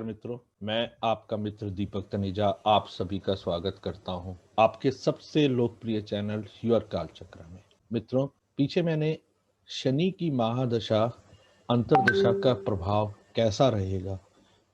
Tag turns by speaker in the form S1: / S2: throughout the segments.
S1: नमस्कार मित्रों, मैं आपका मित्र दीपक तनेजा आप सभी का स्वागत करता हूं आपके सबसे लोकप्रिय चैनल योर कालचक्र में। मित्रों, पीछे मैंने शनि की महादशा अंतर्दशा का प्रभाव कैसा रहेगा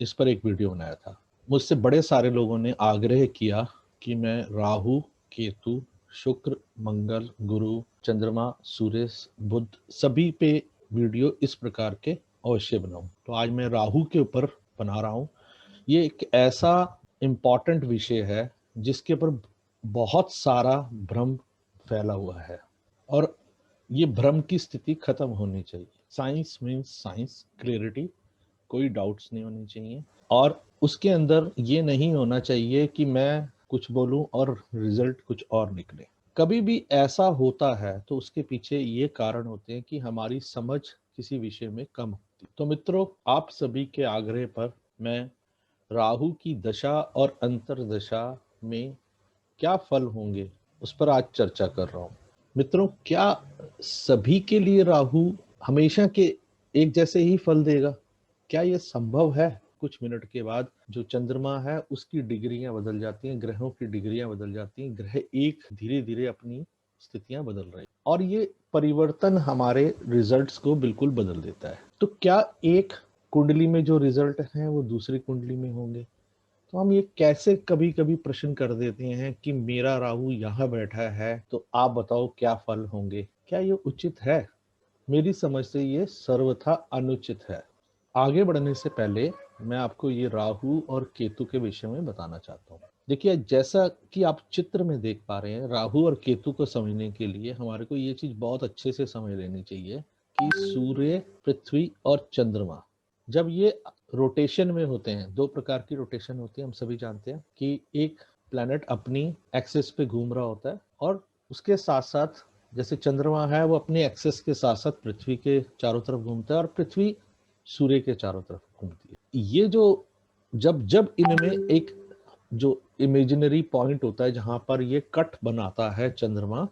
S1: इस पर एक वीडियो बनाया था। मुझसे बड़े सारे लोगों ने आग्रह किया कि मैं राहु, केतु, शुक्र, मंगल, गुरु, चंद्रमा, सूर्य, बुध सभी पे वीडियो इस प्रकार के अवश्य बनाऊं। तो आज मैं राहु के ऊपर बना रहा हूं। ये एक ऐसा इम्पॉर्टेंट विषय है जिसके ऊपर बहुत सारा भ्रम फैला हुआ है और ये भ्रम की स्थिति खत्म होनी चाहिए। साइंस मीन्स साइंस, क्लियरिटी, कोई डाउट्स नहीं होनी चाहिए और उसके अंदर ये नहीं होना चाहिए कि मैं कुछ बोलूं और रिजल्ट कुछ और निकले। कभी भी ऐसा होता है तो उसके पीछे ये कारण होते हैं कि हमारी समझ किसी विषय में कम होती। तो मित्रों, आप सभी के आग्रह पर मैं राहु की दशा और अंतर्दशा में क्या फल होंगे उस पर आज चर्चा कर रहा हूं। मित्रों, क्या सभी के लिए राहु हमेशा के एक जैसे ही फल देगा? क्या यह संभव है? कुछ मिनट के बाद जो चंद्रमा है उसकी डिग्रियां बदल जाती हैं, ग्रहों की डिग्रियां बदल जाती हैं, ग्रह एक धीरे धीरे अपनी स्थितियां बदल रहे हैं और ये परिवर्तन हमारे रिजल्ट्स को बिल्कुल बदल देता है। तो क्या एक कुंडली में जो रिजल्ट हैं वो दूसरी कुंडली में होंगे? तो हम ये कैसे कभी कभी प्रश्न कर देते हैं कि मेरा राहु यहाँ बैठा है तो आप बताओ क्या फल होंगे। क्या ये उचित है? मेरी समझ से ये सर्वथा अनुचित है। आगे बढ़ने से पहले मैं आपको ये राहु और केतु के विषय में बताना चाहता हूँ। देखिए, जैसा कि आप चित्र में देख पा रहे हैं, राहु और केतु को समझने के लिए हमारे को ये चीज बहुत अच्छे से समझ लेनी चाहिए कि सूर्य, पृथ्वी और चंद्रमा जब ये रोटेशन में होते हैं, दो प्रकार की रोटेशन होती है, हम सभी जानते हैं कि एक प्लैनेट अपनी एक्सिस पे घूम रहा होता है और उसके साथ साथ जैसे चंद्रमा है वो अपने एक्सिस के साथ साथ पृथ्वी के चारों तरफ घूमता है और पृथ्वी सूर्य के चारों तरफ घूमती है। ये जो जब जब इनमें एक जो इमेजिनरी पॉइंट होता है जहां पर ये कट बनाता है, चंद्रमा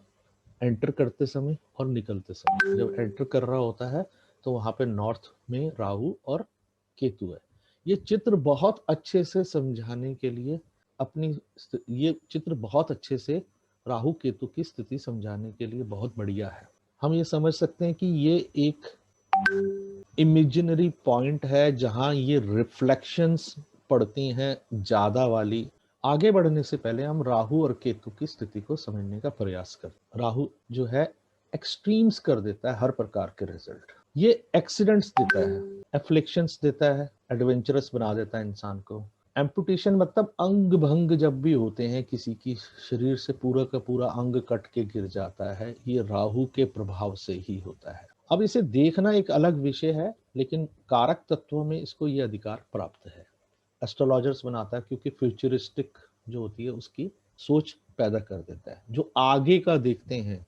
S1: एंटर करते समय और निकलते समय, जब एंटर कर रहा होता है तो वहां पे नॉर्थ में राहु और केतु है। ये चित्र बहुत अच्छे से समझाने के लिए अपनी ये चित्र बहुत अच्छे से राहु केतु की स्थिति समझाने के लिए बहुत बढ़िया है। हम ये समझ सकते हैं कि ये एक इमेजिनरी पॉइंट है जहां ये रिफ्लेक्शंस पड़ती हैं ज्यादा वाली। आगे बढ़ने से पहले हम राहु और केतु की स्थिति को समझने का प्रयास करते। राहु जो है एक्सट्रीम्स कर देता है हर प्रकार के रिजल्ट। ये एक्सीडेंट्स देता है, एफ्लिक्शंस देता है, एडवेंचरस बना देता है इंसान को। एम्पुटेशन मतलब अंग भंग जब भी होते हैं, किसी की शरीर से पूरा का पूरा अंग कट के गिर जाता है, ये राहु के प्रभाव से ही होता है। अब इसे देखना एक अलग विषय है, लेकिन कारक तत्वों में इसको ये अधिकार प्राप्त है। एस्ट्रोलॉजर्स बनाता है क्योंकि फ्यूचरिस्टिक जो होती है उसकी सोच पैदा कर देता है। जो आगे का देखते हैं,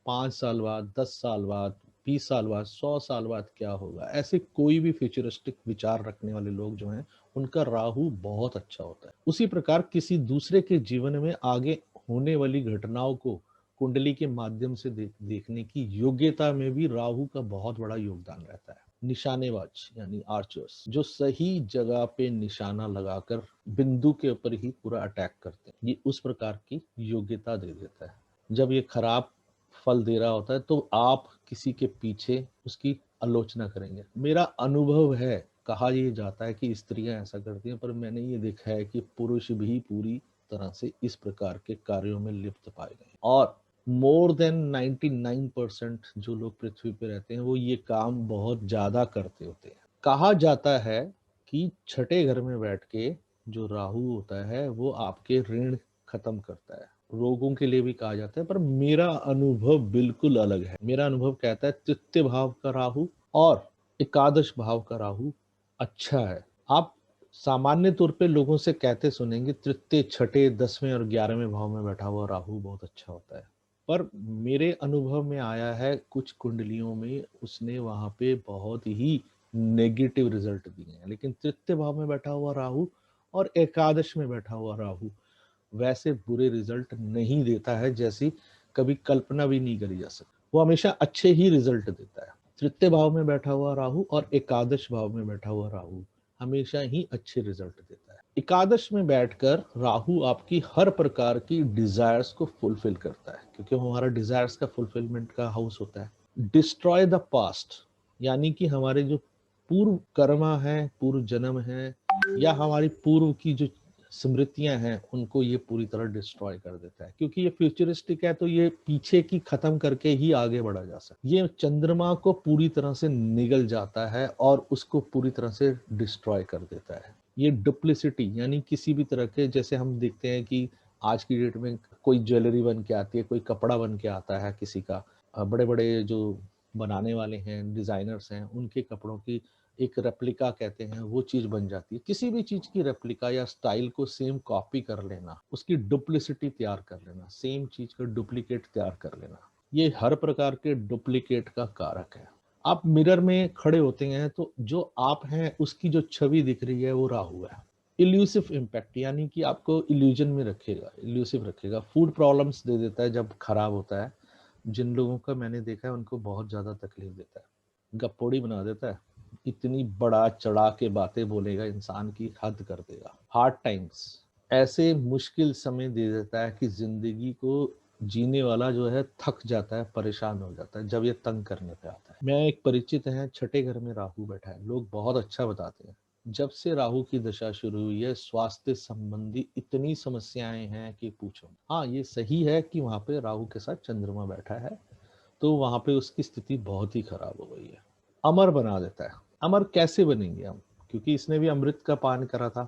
S1: 5 साल बाद, 10 साल बाद, 20 साल बाद, 100 साल बाद क्या होगा, ऐसे कोई भी फ्यूचरिस्टिक विचार रखने वाले लोग जो हैं उनका राहु बहुत अच्छा होता है। उसी प्रकार किसी दूसरे के जीवन में आगे होने वाली घटनाओं को कुंडली के माध्यम से देखने की योग्यता में भी राहु का बहुत बड़ा योगदान रहता है। निशानेबाज यानी आर्चर्स जो सही जगह पे निशाना लगाकर बिंदु के ऊपर ही पूरा अटैक करते हैं, ये उस प्रकार की योग्यता दे देता है। जब ये खराब फल दे रहा होता है तो आप किसी के पीछे उसकी आलोचना करेंगे। मेरा अनुभव है, कहा यह जाता है कि स्त्रियां ऐसा करती हैं, पर मैंने ये देखा है कि पुरुष भी पूरी तरह से इस प्रकार के कार्यों में लिप्त पाए गए और मोर देन 99% जो लोग पृथ्वी पे रहते हैं वो ये काम बहुत ज्यादा करते होते हैं। कहा जाता है कि छठे घर में बैठ के जो राहु होता है वो आपके ऋण खत्म करता है। रोगों के लिए भी कहा जाता है, पर मेरा अनुभव बिल्कुल अलग है। मेरा अनुभव कहता है तृतीय भाव का राहु और एकादश भाव का राहु अच्छा है। आप सामान्य तौर पे लोगों से कहते सुनेंगे तृतीय, छठे, 10वें और 11वें भाव में बैठा हुआ राहु बहुत अच्छा होता है, पर मेरे अनुभव में आया है कुछ कुंडलियों में उसने वहां पे बहुत ही नेगेटिव रिजल्ट दिए हैं। लेकिन तृतीय भाव में बैठा हुआ राहु और एकादश में बैठा हुआ राहु वैसे बुरे रिजल्ट नहीं देता है जैसी कभी कल्पना भी नहीं करी जा सकती। वो हमेशा अच्छे ही रिजल्ट देता है। तृतीय भाव में बैठा हुआ राहु और एकादश भाव में बैठा हुआ राहु हमेशा ही अच्छे रिजल्ट देता है। एकादश में बैठकर राहु आपकी हर प्रकार की डिजायर्स को फुलफिल करता है, क्योंकि वो हमारा डिजायर्स का फुलफिलमेंट का हाउस होता है। डिस्ट्रॉय द पास्ट, यानी कि हमारे जो पूर्व कर्मा है, पूर्व जन्म है, या हमारी पूर्व की जो स्मृतियां हैं, उनको ये पूरी तरह डिस्ट्रॉय कर देता है। क्योंकि ये फ्यूचरिस्टिक है, तो ये पीछे की खत्म करके ही आगे बढ़ा जा सकता है। ये चंद्रमा को पूरी तरह से निगल जाता है और उसको पूरी तरह से डिस्ट्रॉय कर देता है। ये डुप्लिसिटी, यानी किसी भी तरह के, जैसे हम देखते हैं कि आज की डेट में कोई ज्वेलरी बन के आती है, कोई कपड़ा बन के आता है किसी का, बड़े बड़े जो बनाने वाले हैं, डिजाइनर्स हैं, उनके कपड़ों की एक रेप्लिका कहते हैं, वो चीज बन जाती है। किसी भी चीज की रेप्लिका या स्टाइल को सेम कॉपी कर लेना, उसकी डुप्लिसिटी तैयार कर लेना, सेम चीज का डुप्लीकेट तैयार कर लेना, ये हर प्रकार के डुप्लीकेट का कारक है। आप मिरर में खड़े होते हैं तो जो आप हैं उसकी जो छवि दिख रही है वो राहु है। इल्यूसिव इम्पैक्ट, यानी कि आपको इल्यूजन में रखेगा, इल्यूसिव रखेगा। फूड प्रॉब्लम्स दे देता है जब खराब होता है। जिन लोगों का मैंने देखा है उनको बहुत ज्यादा तकलीफ देता है, गपोड़ी बना देता है, इतनी बड़ा चढ़ा के बातें बोलेगा, इंसान की हद कर देगा। हार्ड टाइम्स, ऐसे मुश्किल समय दे देता है कि जिंदगी को जीने वाला जो है थक जाता है, परेशान हो जाता है जब ये तंग करने पे आता है। मैं एक परिचित है, छठे घर में राहु बैठा है, लोग बहुत अच्छा बताते हैं। जब से राहु की दशा शुरू हुई है, स्वास्थ्य संबंधी इतनी समस्याएं हैं कि पूछो। हाँ, ये सही है कि वहां पे राहु के साथ चंद्रमा बैठा है, तो वहां पे उसकी स्थिति बहुत ही खराब हो गई है। अमर बना देता है। अमर कैसे बनेंगे हम, क्योंकि इसने भी अमृत का पान करा था,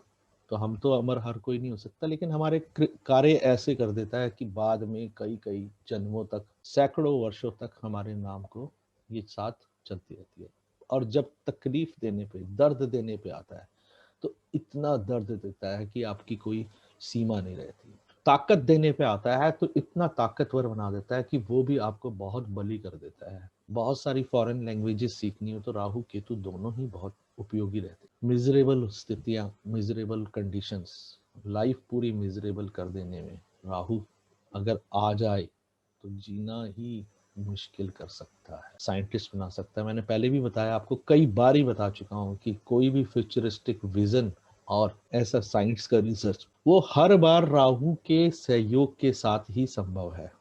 S1: तो हम तो अमर हर कोई नहीं हो सकता, लेकिन हमारे कार्य ऐसे कर देता है कि बाद में कई कई जन्मों तक, सैकड़ों वर्षों तक हमारे नाम को ये साथ चलती रहती है। और जब तकलीफ देने पे, दर्द देने पे आता है, तो इतना दर्द देता है कि आपकी कोई सीमा नहीं रहती। ताकत देने पे आता है तो इतना ताकतवर बना देता है कि वो भी आपको बहुत बली कर देता है। बहुत सारी फॉरेन लैंग्वेजेस सीखनी हो तो राहु केतु दोनों ही बहुत उपयोगी रहते हैं। मिजरेबल स्थितियां, मिजरेबल कंडीशंस, लाइफ पूरी मिजरेबल कर देने में राहु अगर आ जाए तो जीना ही मुश्किल कर सकता है, साइंटिस्ट बना सकता है। मैंने पहले भी बताया आपको, कई बार ही बता चुका हूँ कि कोई भी फ्यूचरिस्टिक विजन और ऐसा साइंस का रिसर्च, वो हर बार राहु के सहयोग के साथ ही संभव है।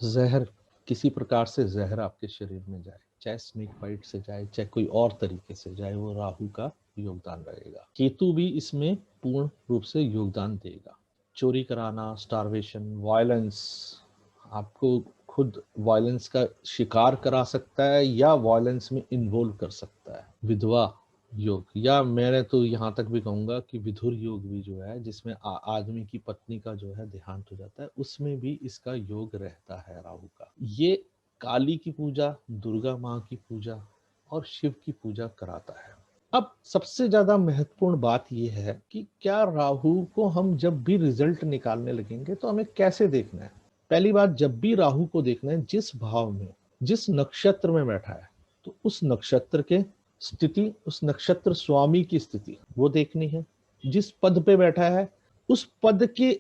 S1: जहर, किसी प्रकार से जहर आपके शरीर में जाए, चाहे स्नेक बाइट से जाए, चाहे कोई और तरीके से जाए, वो राहु का योगदान रहेगा। केतु भी इसमें पूर्ण रूप से योगदान देगा। चोरी कराना, स्टारवेशन, वायलेंस, आपको खुद वायलेंस का शिकार करा सकता है या वायलेंस में इन्वॉल्व कर सकता है। विधवा योग, या मैंने तो यहाँ तक भी कहूंगा कि विधुर योग भी जो है, जिसमें आदमी की पत्नी का जो है देहांत हो जाता है, उसमें भी इसका योग रहता है राहु का। ये काली की पूजा, दुर्गा माँ की पूजा और शिव की पूजा कराता है। अब सबसे ज्यादा महत्वपूर्ण बात यह है कि क्या राहु को हम जब भी रिजल्ट निकालने लगेंगे तो हमें कैसे देखना है। पहली बात, जब भी राहु को देखना है, जिस भाव में, जिस नक्षत्र में बैठा है, तो उस नक्षत्र के स्थिति, उस नक्षत्र स्वामी की स्थिति वो देखनी है। जिस पद पे बैठा है उस पद के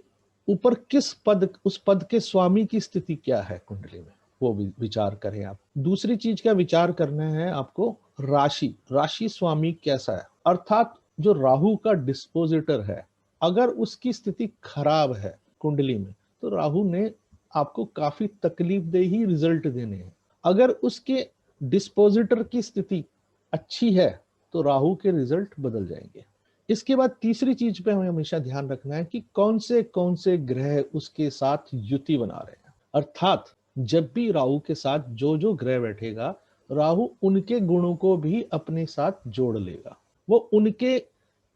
S1: ऊपर किस पद, उस पद के स्वामी की स्थिति क्या है कुंडली में, वो विचार करें आप। दूसरी चीज का विचार करना है आपको, राशि, राशि स्वामी कैसा है, अर्थात जो राहु का डिस्पोजिटर है, अगर उसकी स्थिति खराब है कुंडली में, तो राहु ने आपको काफी तकलीफ दे ही रिजल्ट देने हैं। अगर उसके डिस्पोजिटर की स्थिति अच्छी है तो राहु के रिजल्ट बदल जाएंगे। इसके बाद तीसरी चीज पे हमें हमेशा ध्यान रखना है कि कौन से ग्रह उसके साथ युति बना रहे हैं। अर्थात जब भी राहु के साथ जो जो ग्रह बैठेगा, राहु उनके गुणों को भी अपने साथ जोड़ लेगा, वो उनके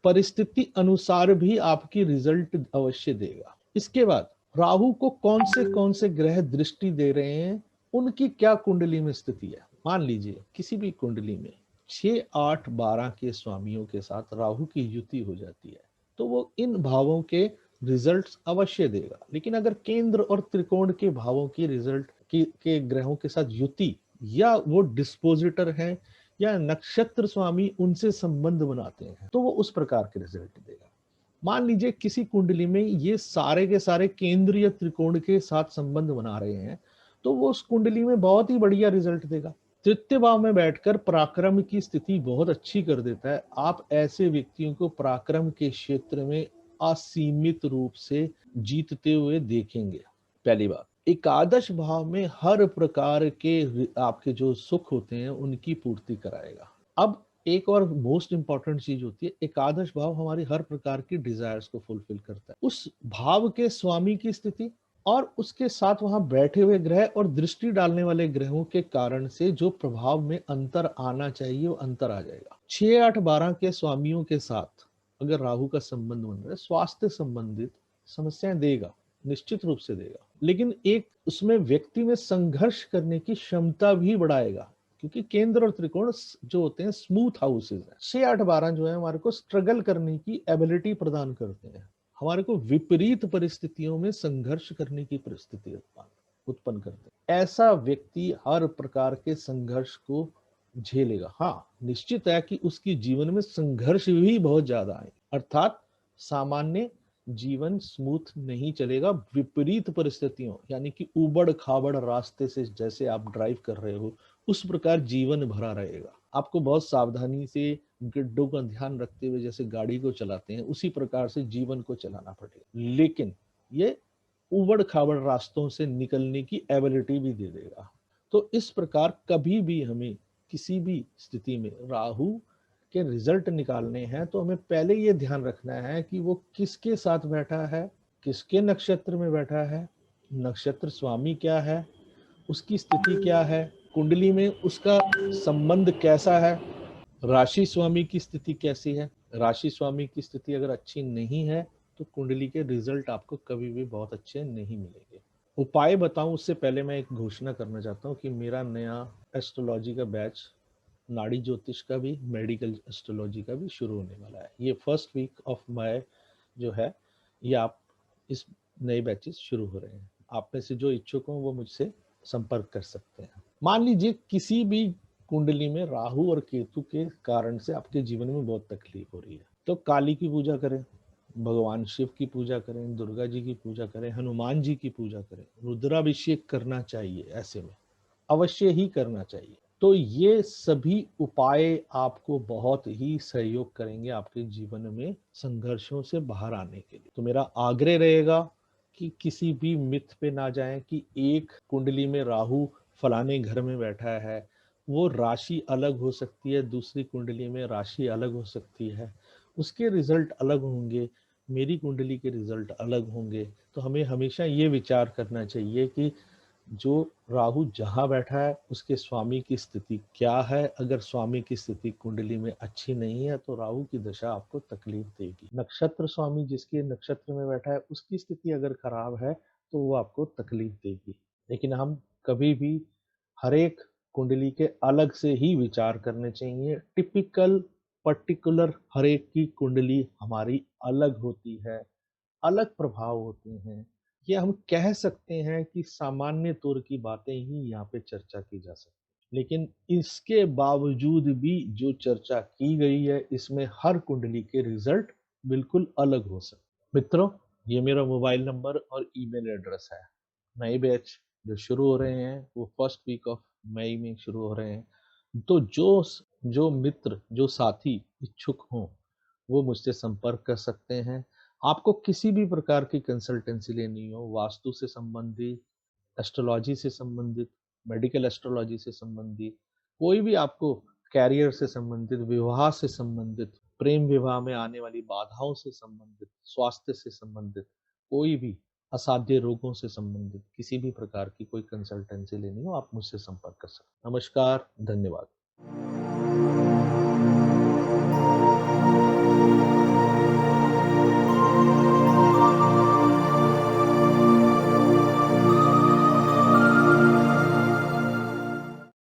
S1: परिस्थिति अनुसार भी आपकी रिजल्ट अवश्य देगा। इसके बाद राहु को कौन से ग्रह दृष्टि दे रहे हैं, उनकी क्या कुंडली में स्थिति है। मान लीजिए किसी भी कुंडली में 6, 8, 12 के स्वामियों के साथ राहु की युति हो जाती है, तो वो इन भावों के रिजल्ट्स अवश्य देगा। लेकिन अगर केंद्र और त्रिकोण के भावों की रिजल्ट के ग्रहों के साथ युति, या वो डिस्पोजिटर हैं, या नक्षत्र स्वामी उनसे संबंध बनाते हैं, तो वो उस प्रकार के रिजल्ट देगा। मान लीजिए किसी कुंडली में ये सारे के सारे केंद्रीय त्रिकोण के साथ संबंध बना रहे हैं, तो वो उस कुंडली में बहुत ही बढ़िया रिजल्ट देगा। तृतीय भाव में बैठकर पराक्रम की स्थिति बहुत अच्छी कर देता है। आप ऐसे व्यक्तियों को पराक्रम के क्षेत्र में असीमित रूप से जीतते हुए देखेंगे। पहली बात, एकादश भाव में हर प्रकार के आपके जो सुख होते हैं उनकी पूर्ति कराएगा। अब एक और मोस्ट इंपॉर्टेंट चीज होती है, एकादश भाव हमारी हर प्रकार की डिजायर्स को फुलफिल करता है। उस भाव के स्वामी की स्थिति और उसके साथ वहां बैठे हुए ग्रह और दृष्टि डालने वाले ग्रहों के कारण से जो प्रभाव में अंतर आना चाहिए वो अंतर आ जाएगा। 6, 8, 12 के स्वामियों के साथ अगर राहु का संबंध बन रहा है, स्वास्थ्य संबंधित समस्याएं देगा, निश्चित रूप से देगा, लेकिन एक उसमें व्यक्ति में संघर्ष करने की क्षमता भी बढ़ाएगा, क्योंकि केंद्र और त्रिकोण जो होते हैं स्मूथ हाउसेज हैं। 6, 8, 12 जो है हमारे को स्ट्रगल करने की एबिलिटी प्रदान करते हैं, हमारे को विपरीत परिस्थितियों में संघर्ष करने की परिस्थिति उत्पन्न करते हैं। ऐसा व्यक्ति हर प्रकार के संघर्ष को झेलेगा। हाँ, निश्चित है कि उसकी जीवन में संघर्ष भी बहुत ज्यादा आए, अर्थात सामान्य जीवन स्मूथ नहीं चलेगा। विपरीत परिस्थितियों यानी कि उबड़ खाबड़ रास्ते से जैसे आप ड्राइव कर रहे हो उस प्रकार जीवन भरा रहेगा। आपको बहुत सावधानी से गड्ढों का ध्यान रखते हुए जैसे गाड़ी को चलाते हैं उसी प्रकार से जीवन को चलाना पड़ेगा, लेकिन ये उबड़ खाबड़ रास्तों से निकलने की एबिलिटी भी दे देगा। तो इस प्रकार कभी भी हमें किसी भी स्थिति में राहु के रिजल्ट निकालने हैं तो हमें पहले ये ध्यान रखना है कि वो किसके साथ बैठा है, किसके नक्षत्र में बैठा है, नक्षत्र स्वामी क्या है, उसकी स्थिति क्या है, कुंडली में उसका संबंध कैसा है, राशि स्वामी की स्थिति कैसी है। राशि स्वामी की स्थिति अगर अच्छी नहीं है तो कुंडली के रिजल्ट आपको कभी भी बहुत अच्छे नहीं मिलेंगे। उपाय बताऊं उससे पहले मैं एक घोषणा करना चाहता हूं कि मेरा नया एस्ट्रोलॉजी का बैच, नाड़ी ज्योतिष का भी, मेडिकल एस्ट्रोलॉजी का भी शुरू होने वाला है। ये फर्स्ट वीक ऑफ मई जो है, ये आप इस नए बैचेस शुरू हो रहे हैं। आप में से जो इच्छुक हो वो मुझसे संपर्क कर सकते हैं। मान लीजिए किसी भी कुंडली में राहु और केतु के कारण से आपके जीवन में बहुत तकलीफ हो रही है, तो काली की पूजा करें, भगवान शिव की पूजा करें, दुर्गा जी की पूजा करें, हनुमान जी की पूजा करें, रुद्राभिषेक करना चाहिए, ऐसे में अवश्य ही करना चाहिए। तो ये सभी उपाय आपको बहुत ही सहयोग करेंगे आपके जीवन में संघर्षों से बाहर आने के लिए। तो मेरा आग्रह रहेगा कि किसी भी मिथ पे ना जाएं कि एक कुंडली में राहु फलाने घर में बैठा है, वो राशि अलग हो सकती है, दूसरी कुंडली में राशि अलग हो सकती है, उसके रिजल्ट अलग होंगे, मेरी कुंडली के रिजल्ट अलग होंगे। तो हमें हमेशा ये विचार करना चाहिए कि जो राहु जहां बैठा है उसके स्वामी की स्थिति क्या है। अगर स्वामी की स्थिति कुंडली में अच्छी नहीं है तो राहु की दशा आपको तकलीफ देगी। नक्षत्र स्वामी जिसके नक्षत्र में बैठा है उसकी स्थिति अगर खराब है तो वो आपको तकलीफ देगी। लेकिन हम कभी भी हर एक कुंडली के अलग से ही विचार करने चाहिए। टिपिकल पर्टिकुलर हर एक की कुंडली हमारी अलग होती है, अलग प्रभाव होते हैं। ये हम कह सकते हैं कि सामान्य तौर की बातें ही यहाँ पे चर्चा की जा सकती है, लेकिन इसके बावजूद भी जो चर्चा की गई है इसमें हर कुंडली के रिजल्ट बिल्कुल अलग हो सकते हैं। मित्रों, ये मेरा मोबाइल नंबर और ईमेल एड्रेस है। नए बैच जो शुरू हो रहे हैं वो फर्स्ट वीक ऑफ मई में शुरू हो रहे हैं। तो जो मित्र, जो साथी इच्छुक हों वो मुझसे संपर्क कर सकते हैं। आपको किसी भी प्रकार की कंसल्टेंसी लेनी हो, वास्तु से संबंधित, एस्ट्रोलॉजी से संबंधित, मेडिकल एस्ट्रोलॉजी से संबंधित, कोई भी आपको कैरियर से संबंधित, विवाह से संबंधित, प्रेम विवाह में आने वाली बाधाओं से संबंधित, स्वास्थ्य से संबंधित, कोई भी असाध्य रोगों से संबंधित किसी भी प्रकार की कोई कंसल्टेंसी लेनी हो आप मुझसे संपर्क कर सकते हैं। नमस्कार, धन्यवाद।